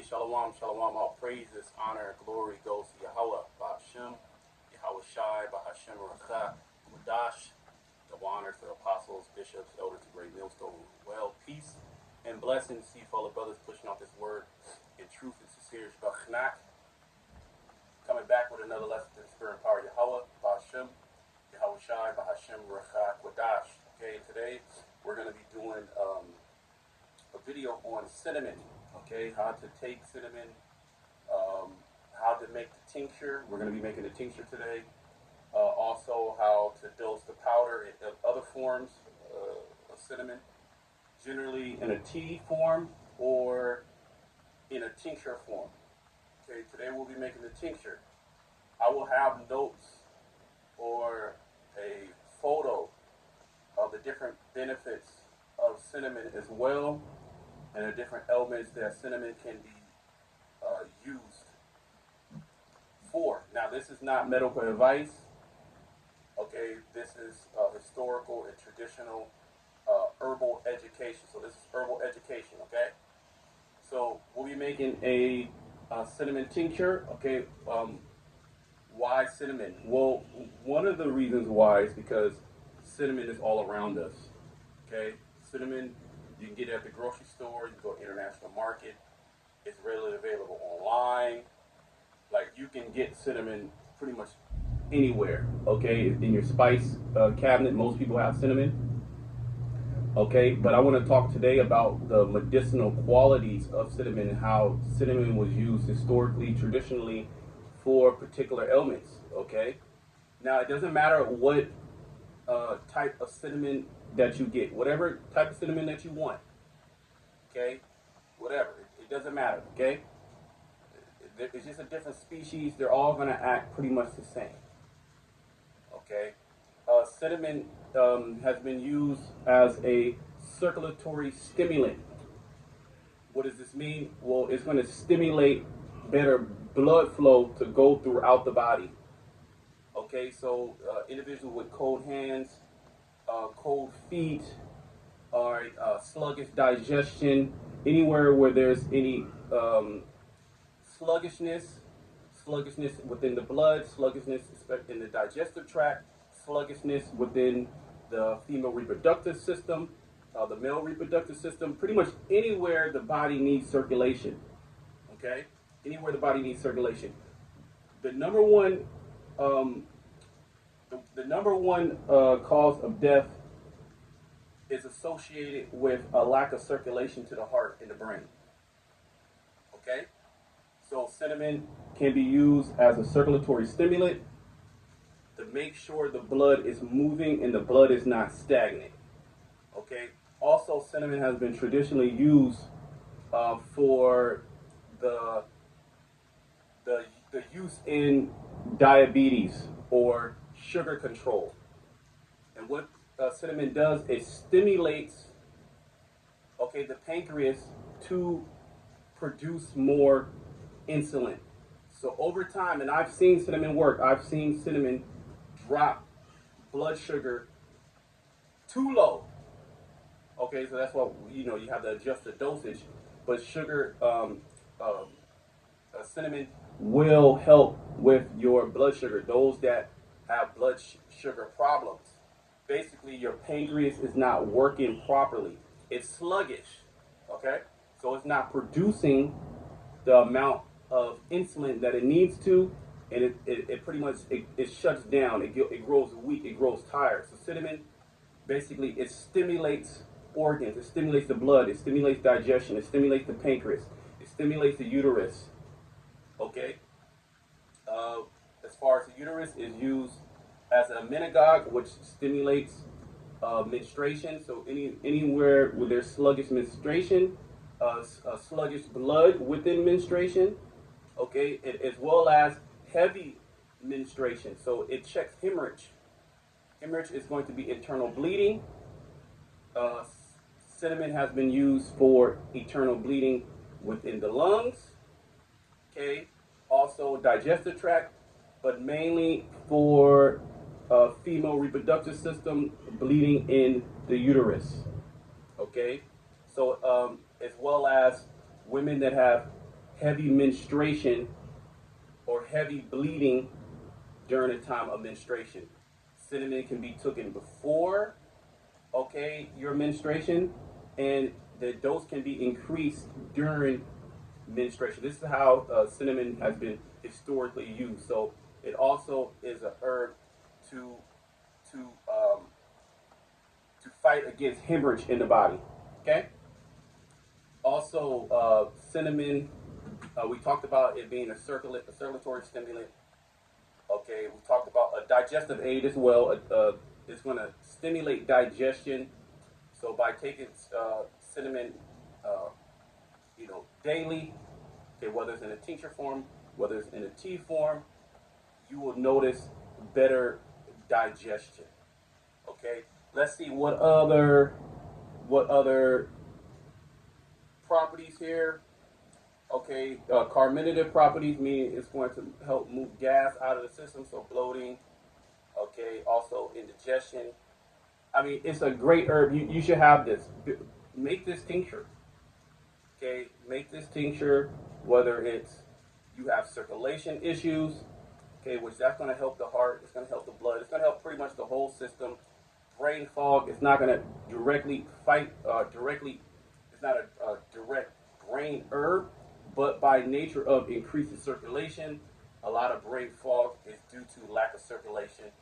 Shalom, shalom. All praises, honor, glory goes to Yahweh, Ba'ashem, Yahweh Shai, Ba'ashem Rakha, Kudash. The honor to the apostles, bishops, elders, the great millstone. Well, peace and blessings. See fellow brothers pushing out this word in truth and sincerity. Coming back with another lesson to the spirit and power of Yahweh, Ba'ashem, Yahweh Shai, Ba'ashem Rakha, Kudash. Okay, today we're going to be doing a video on cinnamon. Okay, how to take cinnamon, how to make the tincture. We're going to be making the tincture today. Also, how to dose the powder in other forms of cinnamon, generally in a tea form or in a tincture form. Okay, today we'll be making the tincture. I will have notes or a photo of the different benefits of cinnamon as well, and the different elements that cinnamon can be used for. Now, this is not medical advice. Okay, this is historical and traditional herbal education. So this is herbal education. Okay, so we'll be making a cinnamon tincture. Okay, why cinnamon? Well, one of the reasons why is because cinnamon is all around us. Okay, cinnamon. You can get it at the grocery store. You can go to international market. It's readily available online. Like, you can get cinnamon pretty much anywhere. Okay, in your spice cabinet, most people have cinnamon. Okay, but I want to talk today about the medicinal qualities of cinnamon and how cinnamon was used historically, traditionally, for particular ailments. Okay, now it doesn't matter what type of cinnamon that you get, whatever type of cinnamon that you want, okay, whatever, it doesn't matter, okay, it's just a different species. They're all going to act pretty much the same, okay. Cinnamon has been used as a circulatory stimulant. What does this mean? Well, it's going to stimulate better blood flow to go throughout the body. Okay, so individuals with cold hands, cold feet, or sluggish digestion, anywhere where there's any sluggishness within the blood, sluggishness in the digestive tract, sluggishness within the female reproductive system, the male reproductive system, pretty much anywhere the body needs circulation. Okay, anywhere the body needs circulation. The number one cause of death is associated with a lack of circulation to the heart and the brain. Okay? So cinnamon can be used as a circulatory stimulant to make sure the blood is moving and the blood is not stagnant. Okay? Also, cinnamon has been traditionally used for the use in diabetes or sugar control. And what cinnamon does, it stimulates, okay, the pancreas to produce more insulin. So over time, and I've seen cinnamon work, I've seen cinnamon drop blood sugar too low. Okay, so that's why, you have to adjust the dosage. But cinnamon will help with your blood sugar. Those that have blood sugar problems, basically your pancreas is not working properly. It's sluggish, okay? So it's not producing the amount of insulin that it needs to, and it pretty much, it shuts down. It grows weak, it grows tired. So cinnamon, basically, it stimulates organs, it stimulates the blood, it stimulates digestion, it stimulates the pancreas, it stimulates the uterus, okay? As far as the uterus is used as a menagogue, which stimulates menstruation. So anywhere where there's sluggish menstruation, sluggish blood within menstruation, okay, as well as heavy menstruation. So it checks hemorrhage. Hemorrhage is going to be internal bleeding. Cinnamon has been used for internal bleeding within the lungs, okay, also digestive tract, but mainly for female reproductive system bleeding in the uterus. Okay, so as well as women that have heavy menstruation or heavy bleeding during the time of menstruation. Cinnamon can be taken before, okay, your menstruation, and the dose can be increased during menstruation. This is how cinnamon has been historically used. So it also is a herb to to um, to fight against hemorrhage in the body. Okay. Also, cinnamon. We talked about it being a circulatory stimulant. Okay, we talked about a digestive aid as well. It's going to stimulate digestion. So by taking cinnamon, uh, daily, okay, whether it's in a tincture form, whether it's in a tea form, you will notice better digestion. Okay, let's see what other properties here. Okay, carminative properties, meaning it's going to help move gas out of the system, so bloating. Okay, also indigestion. I mean, it's a great herb. You should have this. Make this tincture. Okay, make this tincture. Whether it's you have circulation issues, okay, which that's going to help the heart. It's going to help the blood. It's going to help pretty much the whole system. Brain fog. It's not going to directly fight. It's not a direct brain herb, but by nature of increasing circulation, a lot of brain fog is due to lack of circulation.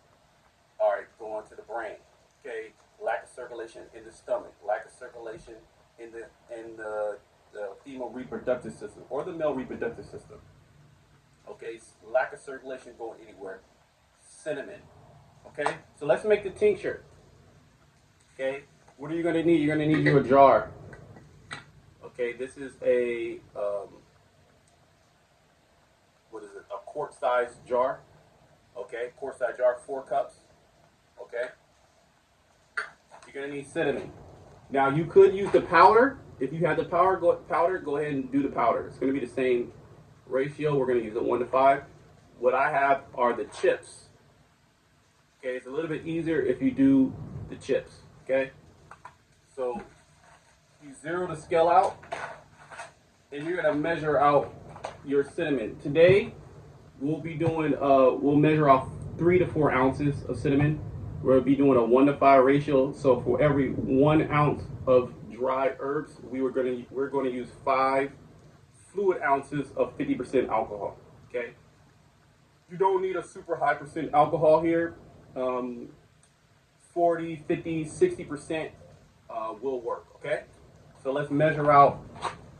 All right, going to the brain. Okay, lack of circulation in the stomach, lack of circulation in the female reproductive system or the male reproductive system. Okay, lack of circulation going anywhere. Cinnamon. Okay, so let's make the tincture. Okay, what are you going to need? You're going to need you a jar. Okay, this is a a quart-sized jar. Okay, quart-sized jar, 4 cups. Okay, you're going to need cinnamon. Now you could use the powder. If you have the powder, go ahead and do the powder. It's going to be the same ratio. We're going to use a 1:5. What I have are the chips. Okay, it's a little bit easier if you do the chips. Okay, so you zero the scale out, and you're going to measure out your cinnamon. Today, we'll be doing, we'll measure out 3 to 4 ounces of cinnamon. We'll be doing a 1:5 ratio. So for every 1 ounce of dry herbs, we're going to use 5 fluid ounces of 50% alcohol. Okay. You don't need a super high percent alcohol here. 40, 50, 60% will work. Okay. So let's measure out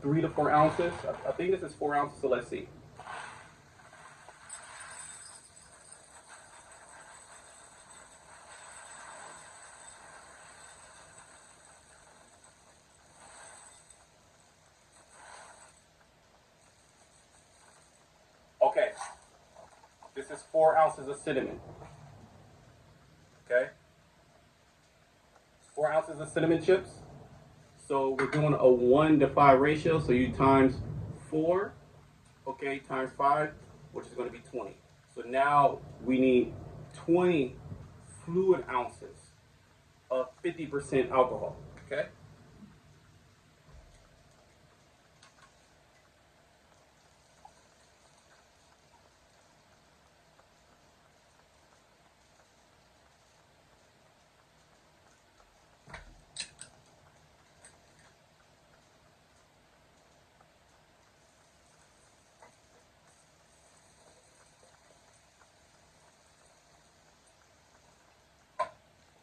3 to 4 ounces. I think this is 4 ounces. So let's see. Okay, this is 4 ounces of cinnamon. Okay, 4 ounces of cinnamon chips. So we're doing a 1:5 ratio. So you times 4, okay, times 5, which is going to be 20. So now we need 20 fluid ounces of 50% alcohol. Okay.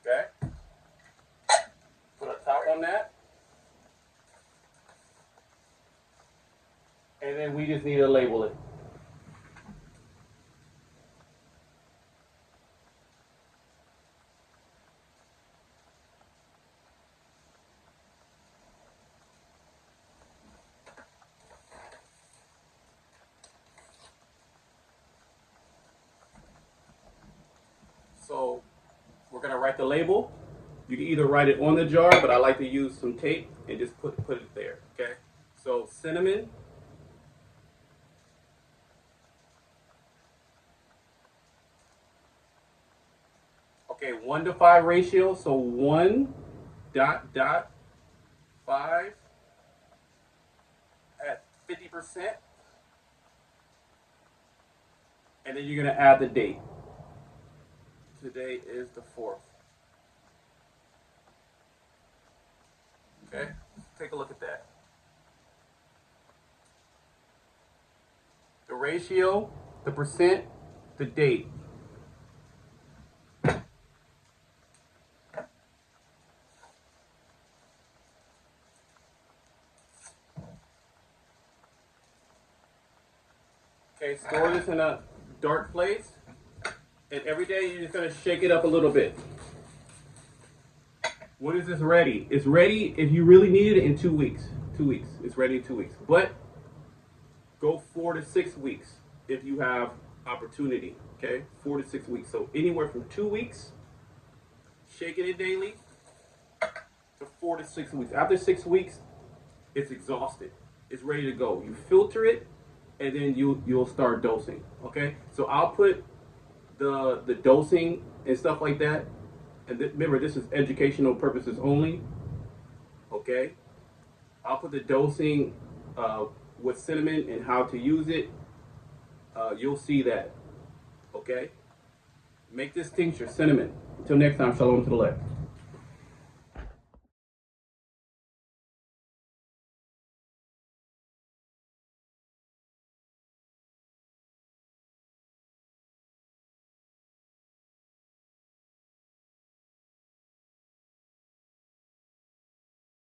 Okay. Put a top on that. And then we just need to label it. So we're going to write the label. You can either write it on the jar, but I like to use some tape and just put it there. Okay. So cinnamon. Okay, 1:5 ratio. So 1.5 at 50%. And then you're going to add the date. Today is the 4th. Okay, take a look at that. The ratio, the percent, the date. Okay, store this in a dark place. And every day you're just going to shake it up a little bit. When is this ready? It's ready if you really need it in 2 weeks. 2 weeks. It's ready in 2 weeks. But go 4 to 6 weeks if you have opportunity. Okay? 4 to 6 weeks. So anywhere from 2 weeks, shaking it daily, to 4 to 6 weeks. After 6 weeks, it's exhausted. It's ready to go. You filter it, and then you'll start dosing. Okay? So I'll put the dosing and stuff like that. And remember, this is educational purposes only. Okay? I'll put the dosing with cinnamon and how to use it. You'll see that. Okay? Make this tincture cinnamon. Until next time, shalom to the left.